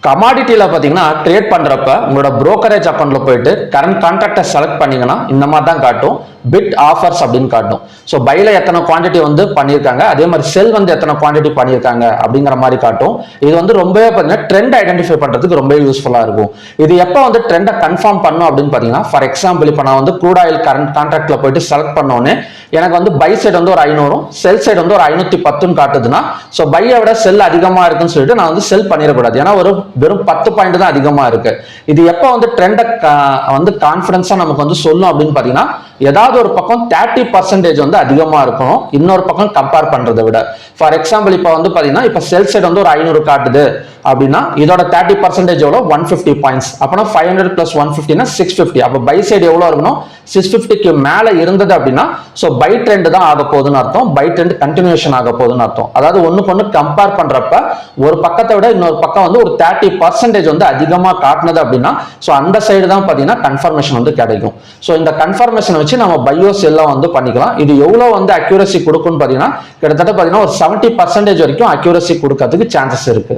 கமாடிட்டியில் பார்த்தீங்கன்னா ட்ரேட் பண்ணுறப்ப உங்களோட brokerage அக்கௌண்ட்ல போயிட்டு கரண்ட் கான்ட்ராக்டை செலக்ட் பண்ணீங்கன்னா இந்த மாதிரி தான் காட்டும். பிட் ஆஃபர்ஸ் அப்படின்னு காட்டும். ஸோ பைல எத்தனை குவான்டிட்டி வந்து பண்ணியிருக்காங்க, அதே மாதிரி செல் வந்து எத்தனை குவான்டிட்டி பண்ணியிருக்காங்க அப்படிங்கிற மாதிரி காட்டும். இது வந்து ரொம்பவே பார்த்தீங்கன்னா ட்ரெண்ட் ஐடென்டிஃபை பண்ணுறதுக்கு ரொம்ப யூஸ்ஃபுல்லாக இருக்கும். இது எப்போ வந்து ட்ரெண்டை கன்ஃபார்ம் பண்ணும் அப்படின்னு பார்த்தீங்கன்னா, ஃபார் எக்ஸாம்பிள் இப்போ நான் வந்து க்ரூட் ஆயில் கரண்ட் கான்ட்ராக்ட்ல போயிட்டு செலக்ட் பண்ணோன்னே எனக்கு வந்து பை சைடு வந்து ஒரு 500 செல் சைடு வந்து ஒரு 510 காட்டுதுன்னா, ஸோ பையை விட செல் அதிகமாக இருக்குன்னு சொல்லிட்டு நான் வந்து செல் பண்ணிடக்கூடாது. ஏன்னா ஒரு வெறும் 10 பாயிண்ட் தான் அதிகமாக இருக்கு. இது எப்போ வந்து ட்ரெண்டை வந்து கான்ஃபிடன்ஸா நமக்கு வந்து சொல்லும் அப்படின்னு பார்த்தீங்கன்னா, ஏதாவது ஒரு பக்கம் 30% வந்து அதிகமாக இருக்கணும் இன்னொரு பக்கம் கம்பேர் பண்றதை விட. ஃபார் எக்ஸாம்பிள் இப்போ வந்து பார்த்தீங்கன்னா, இப்போ செல் சைடு வந்து ஒரு 500 காட்டுது அப்படின்னா இதோட 30% எவ்வளோ 150 பாயிண்ட்ஸ். அப்போனா 500 + 150 650. அப்போ பை சைடு எவ்வளோ இருக்கணும் 650க்கு மேலே இருந்தது அப்படின்னா ஸோ பை ட்ரெண்ட் தான் ஆக போகுதுன்னு அர்த்தம். பை ட்ரெண்ட் கண்டினியூஷன் ஆக போகுதுன்னு அர்த்தம். அதாவது ஒன்றுக்கு ஒன்று கம்பேர் பண்றப்ப ஒரு பக்கத்தை விட இன்னொரு பக்கம் வந்து ஒரு 30% வந்து அதிகமாக காட்டினது அப்படின்னா ஸோ அந்த சைடு தான் பார்த்தீங்கன்னா கன்ஃபர்மேஷன் வந்து கிடைக்கும். ஸோ இந்த கன்ஃபர்மேஷன் வச்சு நம்ம பையோ செல்லாம் வந்து பண்ணிக்கலாம். இது எவ்வளோ வந்து அக்யூரசி கொடுக்கும்னு பார்த்தீங்கன்னா கிட்டத்தட்ட பார்த்தீங்கன்னா ஒரு 70% வரைக்கும் அக்யூரசி கொடுக்கறதுக்கு சான்சஸ் இருக்கு.